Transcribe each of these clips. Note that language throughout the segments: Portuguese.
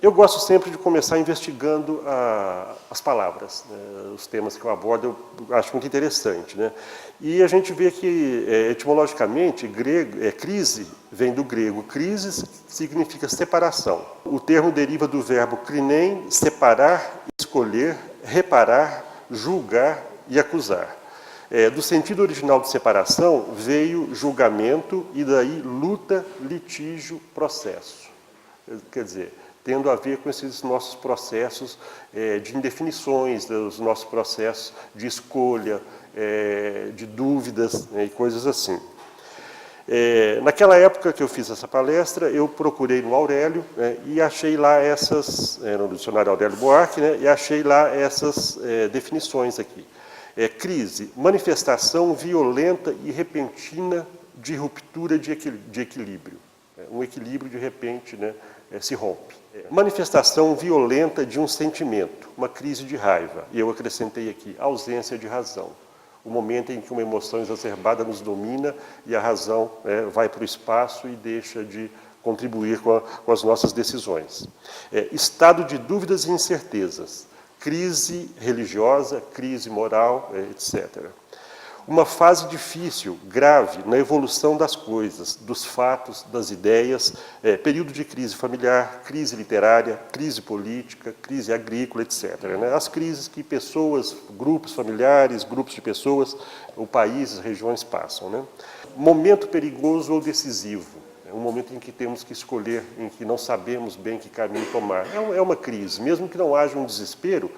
Eu gosto sempre de começar investigando as palavras, né, os temas que eu abordo, eu acho muito interessante, né? E a gente vê que, etimologicamente, crise vem do grego. Crisis significa separação. O termo deriva do verbo krinen, separar, escolher, reparar, julgar e acusar. Do sentido original de separação veio julgamento e daí luta, litígio, processo. Quer dizer, tendo a ver com esses nossos processos de indefinições, os nossos processos de escolha, de dúvidas, né, e coisas assim. Naquela época que eu fiz essa palestra, eu procurei no Aurélio, né, e achei lá essas, no dicionário Aurélio Buarque, né, e achei lá essas definições aqui. Crise, manifestação violenta e repentina de ruptura de equilíbrio. Um equilíbrio, de repente, né, se rompe. Manifestação violenta de um sentimento, uma crise de raiva. E eu acrescentei aqui, ausência de razão. O momento em que uma emoção exacerbada nos domina e a razão vai para o espaço e deixa de contribuir com as nossas decisões. Estado de dúvidas e incertezas. Crise religiosa, crise moral, etc. Uma fase difícil, grave, na evolução das coisas, dos fatos, das ideias, período de crise familiar, crise literária, crise política, crise agrícola, etc. Né? As crises que pessoas, grupos familiares, grupos de pessoas, o país, as regiões passam. Né? Momento perigoso ou decisivo. Um momento em que temos que escolher, em que não sabemos bem que caminho tomar. É uma crise, mesmo que não haja um desespero,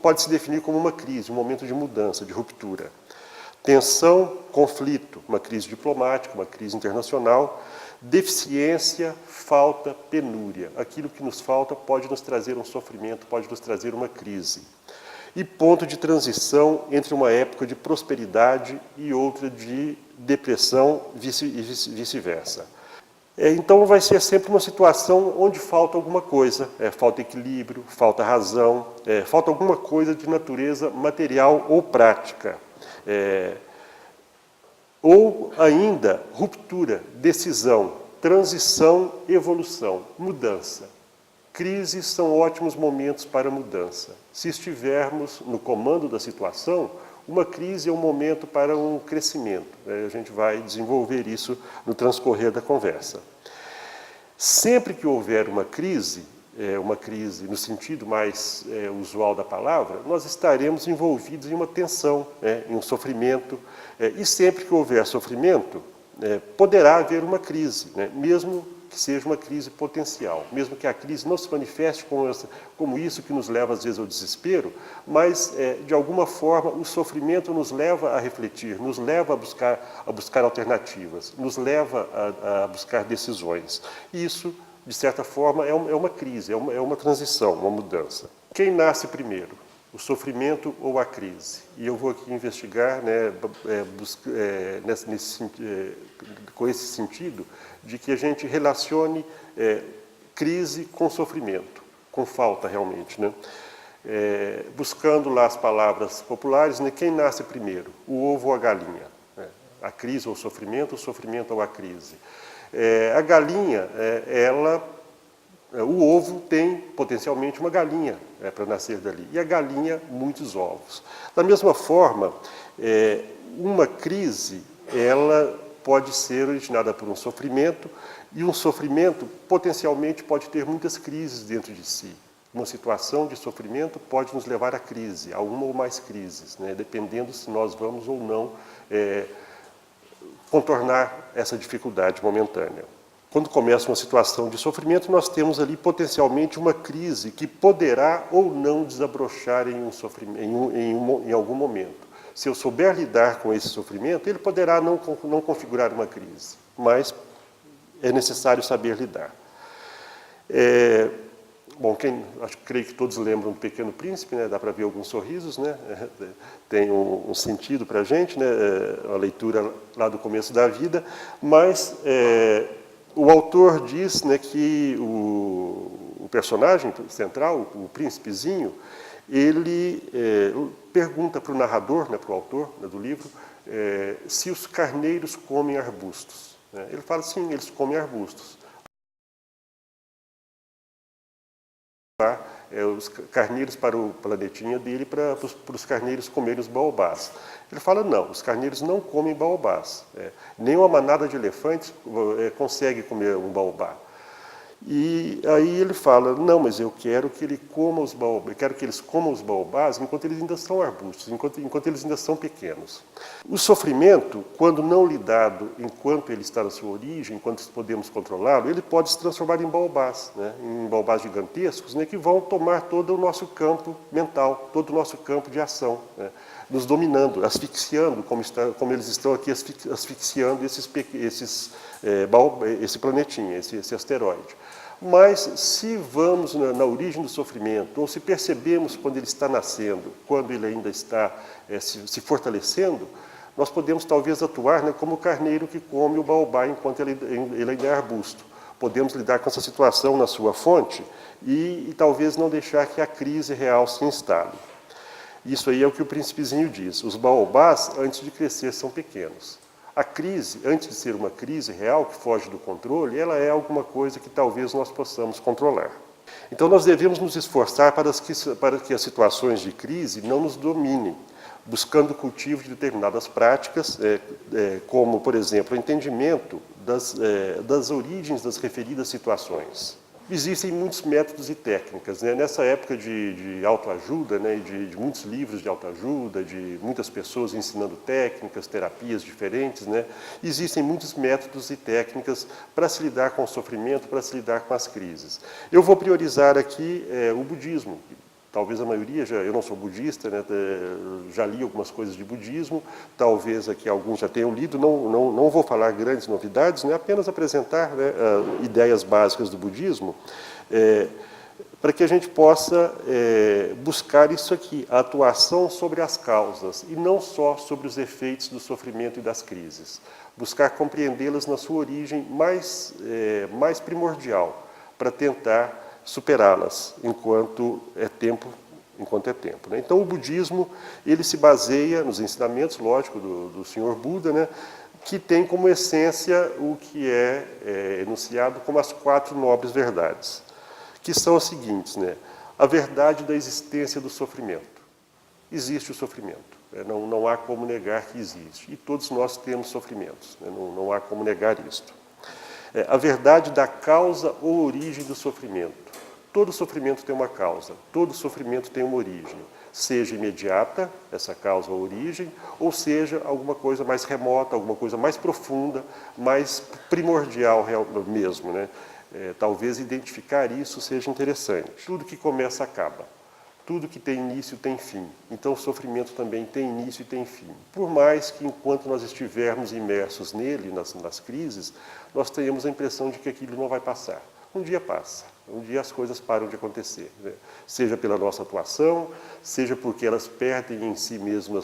pode se definir como uma crise, um momento de mudança, de ruptura. Tensão, conflito, uma crise diplomática, uma crise internacional. Deficiência, falta, penúria. Aquilo que nos falta pode nos trazer um sofrimento, pode nos trazer uma crise. E ponto de transição entre uma época de prosperidade e outra de depressão e vice-versa. Então vai ser sempre uma situação onde falta alguma coisa, falta equilíbrio, falta razão, falta alguma coisa de natureza material ou prática. Ou ainda ruptura, decisão, transição, evolução, mudança. Crises são ótimos momentos para mudança. Se estivermos no comando da situação, uma crise é um momento para um crescimento. A gente vai desenvolver isso no transcorrer da conversa. Sempre que houver uma crise no sentido mais usual da palavra, nós estaremos envolvidos em uma tensão, em um sofrimento. E sempre que houver sofrimento, poderá haver uma crise, mesmo que seja uma crise potencial, mesmo que a crise não se manifeste como isso que nos leva às vezes ao desespero, mas de alguma forma o sofrimento nos leva a refletir, nos leva a buscar alternativas, nos leva a buscar decisões. E isso, de certa forma, é uma crise, é uma transição, uma mudança. Quem nasce primeiro? O sofrimento ou a crise? E eu vou aqui investigar, né, com esse sentido, de que a gente relacione crise com sofrimento, com falta realmente, né? Buscando lá as palavras populares, né, quem nasce primeiro? O ovo ou a galinha? A crise ou o sofrimento ou a crise? A galinha, o ovo tem potencialmente uma galinha para nascer dali, e a galinha muitos ovos. Da mesma forma, uma crise, ela pode ser originada por um sofrimento, e um sofrimento potencialmente pode ter muitas crises dentro de si. Uma situação de sofrimento pode nos levar à crise, a uma ou mais crises, né, dependendo se nós vamos ou não contornar essa dificuldade momentânea. Quando começa uma situação de sofrimento, nós temos ali potencialmente uma crise que poderá ou não desabrochar em algum momento. Se eu souber lidar com esse sofrimento, ele poderá não configurar uma crise, mas é necessário saber lidar. Bom, creio que todos lembram do Pequeno Príncipe, né? Dá para ver alguns sorrisos, né? Tem um sentido para a gente, né? A leitura lá do começo da vida, mas o autor diz, né, que o personagem central, o príncipezinho, ele pergunta para o narrador, né, para o autor, né, do livro, se os carneiros comem arbustos. Ele fala, sim, eles comem arbustos. os carneiros para o planetinha dele, para os carneiros comerem os baobás. Ele fala, não, os carneiros não comem baobás. Nem uma manada de elefantes consegue comer um baobá. E aí ele fala, não, mas eu quero que ele coma os baobás, eu quero que eles comam os baobás enquanto eles ainda são arbustos, enquanto eles ainda são pequenos. O sofrimento, quando não lidado enquanto ele está na sua origem, enquanto podemos controlá-lo, ele pode se transformar em baobás, né, em baobás gigantescos, né, que vão tomar todo o nosso campo mental, todo o nosso campo de ação, né, nos dominando, asfixiando, como eles estão aqui asfixiando esse planetinha, esse asteroide. Mas se vamos na origem do sofrimento, ou se percebemos quando ele está nascendo, quando ele ainda está se fortalecendo, nós podemos talvez atuar, né, como o carneiro que come o baobá enquanto ele ainda é arbusto. Podemos lidar com essa situação na sua fonte e talvez não deixar que a crise real se instale. Isso aí é o que o príncipezinho diz. Os baobás, antes de crescer, são pequenos. A crise, antes de ser uma crise real que foge do controle, ela é alguma coisa que talvez nós possamos controlar. Então nós devemos nos esforçar para que as situações de crise não nos dominem, buscando o cultivo de determinadas práticas, como, por exemplo, o entendimento das origens das referidas situações. Existem muitos métodos e técnicas, né? Nessa época de autoajuda, né, de muitos livros de autoajuda, de muitas pessoas ensinando técnicas, terapias diferentes, né, existem muitos métodos e técnicas para se lidar com o sofrimento, para se lidar com as crises. Eu vou priorizar aqui o budismo. Talvez a maioria, eu não sou budista, né, já li algumas coisas de budismo, talvez aqui alguns já tenham lido, não vou falar grandes novidades, né, apenas apresentar, né, ideias básicas do budismo, para que a gente possa buscar isso aqui, a atuação sobre as causas, e não só sobre os efeitos do sofrimento e das crises. Buscar compreendê-las na sua origem mais primordial, para tentar superá-las enquanto é tempo. Né? Então o budismo ele se baseia nos ensinamentos, lógico, do Senhor Buda, né, que tem como essência o que é enunciado como as 4 nobres verdades, que são as seguintes, né? A verdade da existência do sofrimento. Existe o sofrimento, né? Não há como negar que existe, e todos nós temos sofrimentos, né? Não há como negar isto. A verdade da causa ou origem do sofrimento. Todo sofrimento tem uma causa, todo sofrimento tem uma origem, seja imediata, essa causa ou origem, ou seja alguma coisa mais remota, alguma coisa mais profunda, mais primordial mesmo, né? Talvez identificar isso seja interessante. Tudo que começa acaba. Tudo que tem início tem fim. Então o sofrimento também tem início e tem fim. Por mais que enquanto nós estivermos imersos nele, nas crises, nós tenhamos a impressão de que aquilo não vai passar. Um dia passa, um dia as coisas param de acontecer, né? Seja pela nossa atuação, seja porque elas perdem em si mesmas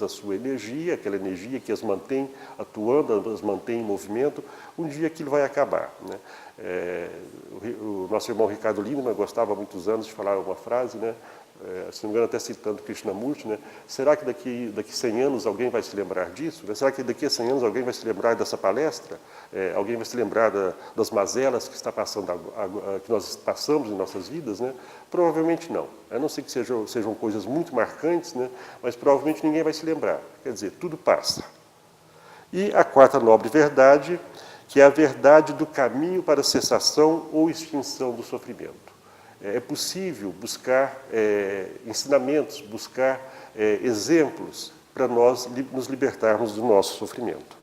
a sua energia, aquela energia que as mantém atuando, as mantém em movimento, um dia aquilo vai acabar, né? O nosso irmão Ricardo Lindemann gostava há muitos anos de falar uma frase, né? Se não me engano, até citando Krishnamurti, né? Será que daqui 100 anos alguém vai se lembrar disso? Né? Será que daqui a 100 anos alguém vai se lembrar dessa palestra? Alguém vai se lembrar das mazelas que nós passamos em nossas vidas? Né? Provavelmente não. A não ser que sejam coisas muito marcantes, né? Mas provavelmente ninguém vai se lembrar. Quer dizer, tudo passa. E a 4ª nobre verdade, que é a verdade do caminho para a cessação ou extinção do sofrimento. É possível buscar ensinamentos, buscar exemplos para nós nos libertarmos do nosso sofrimento.